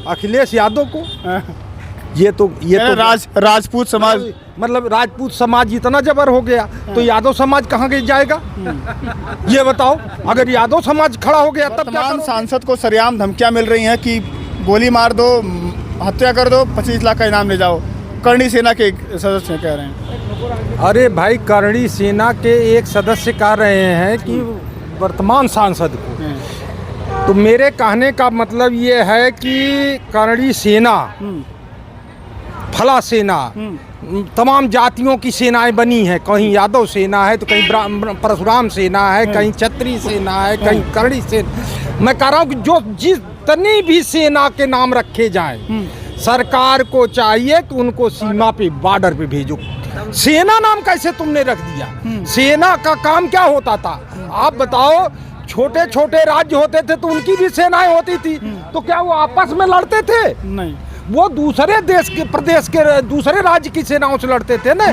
अखिलेश यादव को। हाँ। ये तो राजपूत समाज, मतलब राजपूत समाज इतना जबर हो गया तो यादव समाज कहाँ गई जाएगा? ये बताओ, अगर यादव समाज खड़ा हो गया तब क्या वर्तमान करोगे? सांसद को सरेआम धमकियां मिल रही हैं कि गोली मार दो, हत्या कर दो, 25 लाख का इनाम ले जाओ। करणी सेना के एक सदस्य कह रहे हैं। अरे भाई, करणी सेना के एक सदस्य कह रहे हैं कि वर्तमान सांसद को, तो मेरे कहने का मतलब ये है कि करणी सेना, फला सेना, तमाम जातियों की सेनाएं बनी हैं। कहीं यादव सेना है तो कहीं परशुराम सेना है, कहीं क्षत्रिय सेना है, कहीं करणी सेना। मैं कह रहा हूँ कि जो जितनी भी सेना के नाम रखे जाएं, सरकार को चाहिए कि उनको सीमा पे, बॉर्डर पे भेजो। सेना नाम कैसे तुमने रख दिया? सेना का काम क्या होता था आप बताओ? छोटे छोटे राज्य होते थे तो उनकी भी सेनाएं होती थी, तो क्या वो आपस में लड़ते थे? नहीं, वो दूसरे देश के, प्रदेश के, दूसरे राज्य की सेनाओं से लड़ते थे ना।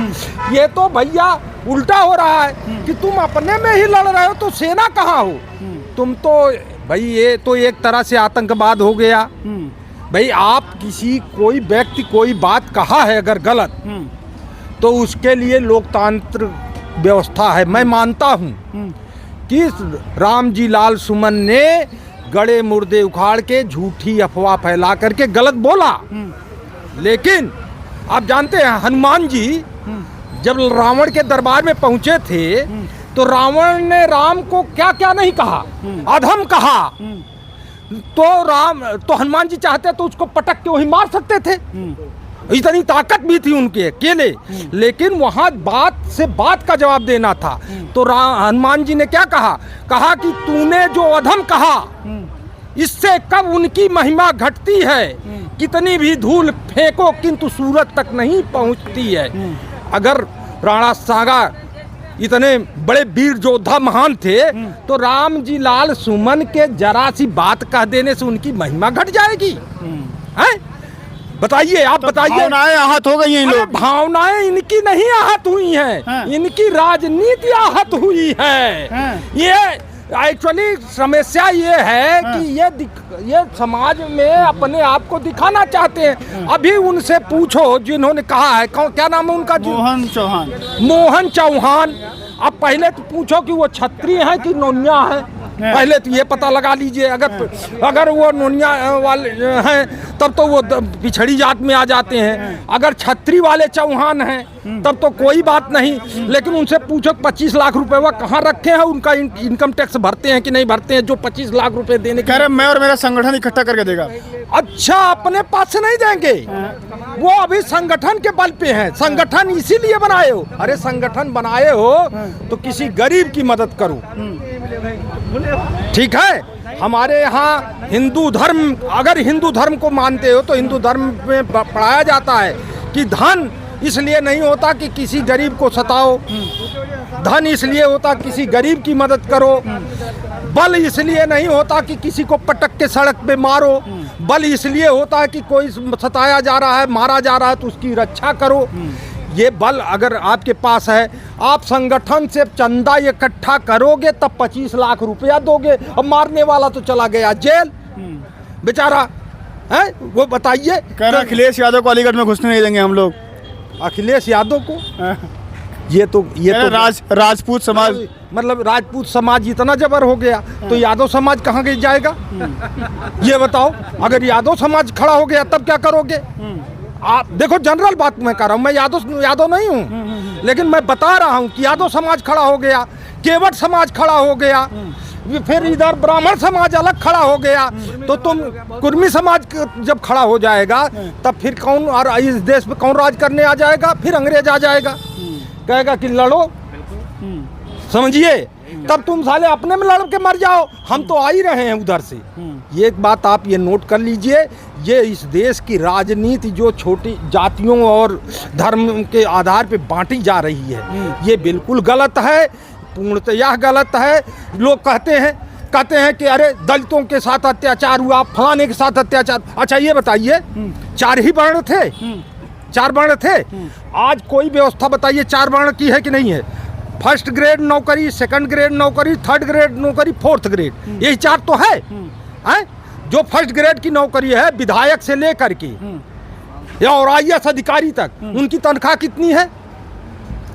ये तो भैया उल्टा हो रहा है कि तुम अपने में ही लड़ रहे हो तो सेना कहाँ हो तुम? तो भाई ये तो एक तरह से आतंकवाद हो गया। भाई आप कोई व्यक्ति कोई बात कहा है अगर गलत, तो उसके लिए लोकतांत्र व्यवस्था है। मैं मानता हूँ कि रामजी लाल सुमन ने गड़े मुर्दे उखाड़ के झूठी अफवाह फैला करके गलत बोला, लेकिन आप जानते हैं हनुमान जी जब रावण के दरबार में पहुंचे थे तो रावण ने राम को क्या क्या नहीं कहा, अधम कहा। तो हनुमान जी चाहते तो उसको पटक के वही मार सकते थे, इतनी ताकत भी थी उनके अकेले, लेकिन वहां बात से बात का जवाब देना था। तो हनुमान जी ने क्या कहा कि तूने जो अधम कहा इससे कब उनकी महिमा घटती है, कितनी भी धूल फेंको किंतु सूरज तक नहीं पहुंचती है। अगर राणा सांगा इतने बड़े वीर योद्धा महान थे तो राम जी लाल सुमन के जरा सी बात कह देने से उनकी महिमा घट जाएगी? हैं? बताइए, आप बताइए। भावनाएं आहत हो गई हैं इन लोग। भावनाएं इनकी नहीं आहत हुई हैं, हाँ। इनकी राजनीति आहत हुई है। हाँ। ये एक्चुअली समस्या ये है हाँ। कि ये समाज में अपने आप को दिखाना चाहते हैं। अभी उनसे पूछो जिन्होंने कहा है, क्या नाम है उनका? मोहन चौहान। अब पहले तो पूछो कि वो क्षत्रिय है कि नोनिया है, पहले तो ये पता लगा लीजिए। अगर वो नोनिया वाले हैं तब तो वो पिछड़ी जात में आ जाते हैं, अगर क्षत्रिय वाले चौहान हैं तब तो कोई बात नहीं। लेकिन उनसे पूछो 25 लाख रुपए वो कहाँ रखे हैं, उनका इनकम टैक्स भरते हैं कि नहीं भरते हैं जो 25 लाख रुपए देने के? कह रहे मैं और मेरा संगठन इकट्ठा करके देगा। अच्छा, अपने पास से नहीं देंगे, वो अभी संगठन के बल पे हैं। संगठन इसीलिए बनाए हो, अरे संगठन बनाए हो तो किसी गरीब की मदद करो, ठीक है। हमारे यहाँ हिंदू धर्म, अगर हिंदू धर्म को मानते हो तो हिंदू धर्म में पढ़ाया जाता है कि धन इसलिए नहीं होता कि किसी गरीब को सताओ, धन इसलिए होता किसी गरीब की मदद करो, बल इसलिए नहीं होता कि किसी को पटक के सड़क पे मारो, बल इसलिए होता है कि कोई सताया जा रहा है, मारा जा रहा है तो उसकी रक्षा करो। ये बल अगर आपके पास है, आप संगठन से चंदा इकट्ठा करोगे तब 25 लाख रुपया दोगे, और मारने वाला तो चला गया जेल बेचारा है। वो बताइए, कह रहे अखिलेश यादव को अलीगढ़ में घुसने नहीं देंगे हम लोग। अखिलेश यादव को? ये तो राजपूत समाज, मतलब राजपूत समाज इतना जबर हो गया तो यादव समाज कहाँ गई जाएगा? ये बताओ, अगर यादव समाज खड़ा हो गया तब क्या करोगे? आप देखो, जनरल बात मैं कर रहा हूँ, मैं यादव नहीं हूँ, लेकिन मैं बता रहा हूँ कि यादव समाज खड़ा हो गया, केवट समाज खड़ा हो गया, फिर इधर ब्राह्मण समाज अलग खड़ा हो गया, तो तुम कुर्मी समाज जब खड़ा हो जाएगा तब फिर कौन, और इस देश पे कौन राज करने आ जाएगा? फिर अंग्रेज आ जाएगा, कहेगा कि लड़ो, समझिए। तब तुम साले अपने में लड़ के मर जाओ, हम तो आ ही रहे हैं उधर से। ये एक बात आप ये नोट कर लीजिए, ये इस देश की राजनीति जो छोटी जातियों और धर्म के आधार पे बांटी जा रही है, ये बिल्कुल गलत है, पूर्णतः गलत है। लोग कहते हैं कि अरे दलितों के साथ अत्याचार हुआ, फलाने के साथ अत्याचार। अच्छा ये बताइए, 4 ही वर्ण थे, 4 वर्ण थे। आज कोई व्यवस्था बताइए 4 वर्ण की है कि नहीं है? फर्स्ट ग्रेड नौकरी, सेकंड ग्रेड नौकरी, थर्ड ग्रेड नौकरी, फोर्थ ग्रेड, यही 4 तो है। जो फर्स्ट ग्रेड की नौकरी है विधायक से लेकर के या और IAS अधिकारी तक, उनकी तनख्वाह कितनी है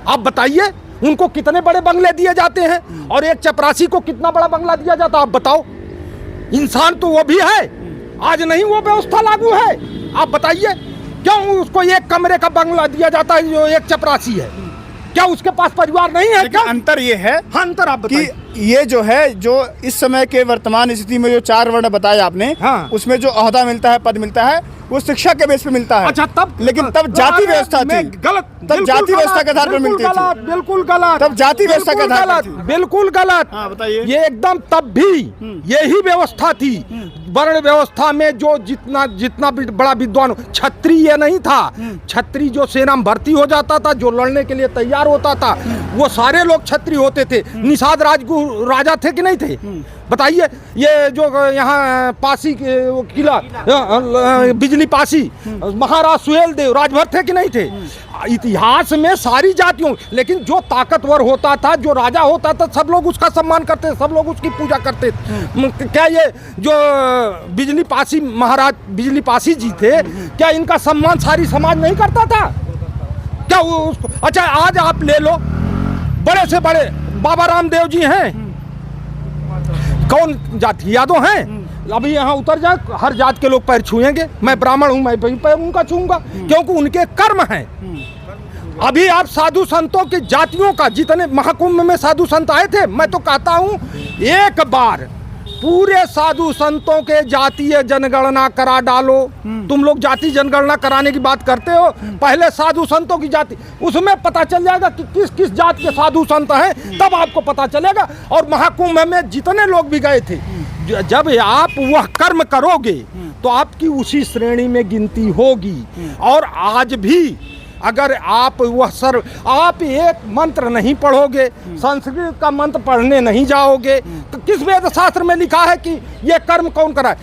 आप बताइए। उनको कितने बड़े बंगले दिए जाते हैं और एक चपरासी को कितना बड़ा बंगला दिया जाता है आप बताओ। इंसान तो वो भी है, आज नहीं वो व्यवस्था लागू है। आप बताइए क्यों उसको एक कमरे का बंगला दिया जाता है जो एक चपरासी है? क्या उसके पास परिवार नहीं है क्या? अंतर ये है, हाँ, अंतर आप कि बताइए। ये जो है, जो इस समय के वर्तमान स्थिति में जो 4 वर्ण बताए आपने, हाँ। उसमें जो ओहदा मिलता है, पद मिलता है, वो शिक्षा के बेस पे मिलता है। अच्छा, तब लेकिन तब जाति व्यवस्था थी, गलत, तब जाति व्यवस्था के आधार पर मिलती थी, बिल्कुल गलत, तब जाति व्यवस्था के आधार पर थी। बिल्कुल गलत। हाँ, बताइए। ये एकदम तब भी यही व्यवस्था थी। वर्ण व्यवस्था में जो जितना भी बड़ा विद्वान, क्षत्रिय नहीं था, क्षत्रिय जो सेना में भर्ती हो जाता था, जो लड़ने के लिए तैयार होता था, वो सारे लोग क्षत्रिय होते थे। निषाद राजगुरु राजा थे कि नहीं थे बताइए। ये जो यहाँ पासी वो किला बिजली पासी महाराज सुहेलदेव राजभर थे कि नहीं थे? इतिहास में सारी जातियों, लेकिन जो ताकतवर होता था, जो राजा होता था, सब लोग उसका सम्मान करते थे, सब लोग उसकी पूजा करते थे। क्या ये जो बिजली पासी महाराज बिजली पासी जी थे, क्या इनका सम्मान सारी समाज नहीं करता था क्या? उसको अच्छा, आज आप ले लो, बड़े से बड़े बाबा रामदेव जी हैं, कौन जाति? यादव हैं। अभी यहाँ उतर जाए, हर जात के लोग पैर छुएंगे। मैं ब्राह्मण हूँ, मैं पैर उनका छूंगा, क्योंकि उनके कर्म हैं। अभी आप साधु संतों की जातियों का, जितने महाकुंभ में साधु संत आए थे, मैं तो कहता हूँ एक बार पूरे साधु संतों के जातीय जनगणना करा डालो। तुम लोग जाति जनगणना कराने की बात करते हो, पहले साधु संतों की जाति, उसमें पता चल जाएगा कि किस किस जात के साधु संत हैं, तब आपको पता चलेगा। और महाकुंभ में जितने लोग भी गए थे, जब आप वह कर्म करोगे तो आपकी उसी श्रेणी में गिनती होगी। और आज भी अगर आप आप एक मंत्र नहीं पढ़ोगे, संस्कृत का मंत्र पढ़ने नहीं जाओगे, तो किस वेद शास्त्र में लिखा है कि ये कर्म कौन कराए?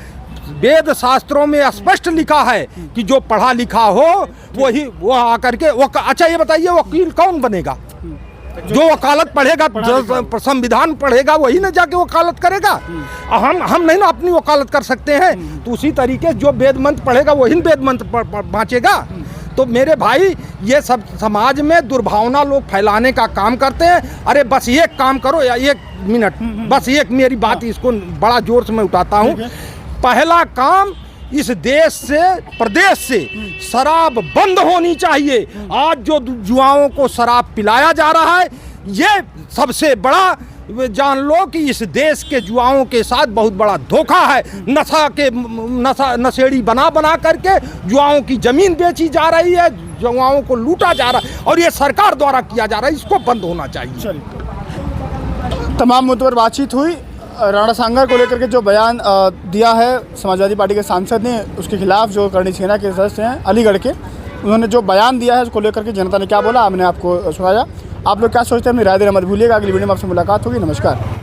वेद शास्त्रों में स्पष्ट लिखा है कि जो पढ़ा लिखा हो वही वो आकर के वो। अच्छा, ये बताइए वकील कौन बनेगा? जो वकालत पढ़ेगा, संविधान पढ़ेगा, वही ना जाके वकालत करेगा। हम नहीं ना अपनी वकालत कर सकते हैं, तो उसी तरीके जो वेद मंत्र पढ़ेगा वही वेद मंत्र बाँचेगा। तो मेरे भाई, ये सब समाज में दुर्भावना लोग फैलाने का काम करते हैं। अरे बस एक काम करो, या 1 मिनट, बस एक मेरी बात, इसको बड़ा जोर से मैं उठाता हूँ। पहला काम, इस देश से, प्रदेश से शराब बंद होनी चाहिए। आज जो युवाओं को शराब पिलाया जा रहा है, ये सबसे बड़ा, जान लो कि इस देश के युवाओं के साथ बहुत बड़ा धोखा है। नशेड़ी बना करके युवाओं की जमीन बेची जा रही है, युवाओं को लूटा जा रहा है, और ये सरकार द्वारा किया जा रहा है। इसको बंद होना चाहिए। तमाम मुद्दों पर बातचीत हुई। राणा सांगरा को लेकर के जो बयान दिया है समाजवादी पार्टी के सांसद ने, उसके खिलाफ जो करणी सेना के सदस्य हैं अलीगढ़ के, उन्होंने जो बयान दिया है उसको लेकर के जनता ने क्या बोला, हमने आपको सुनाया। आप लोग क्या सोचते हैं, अपनी राय देना मत भूलिएगा। अगली वीडियो में आपसे मुलाकात होगी। नमस्कार।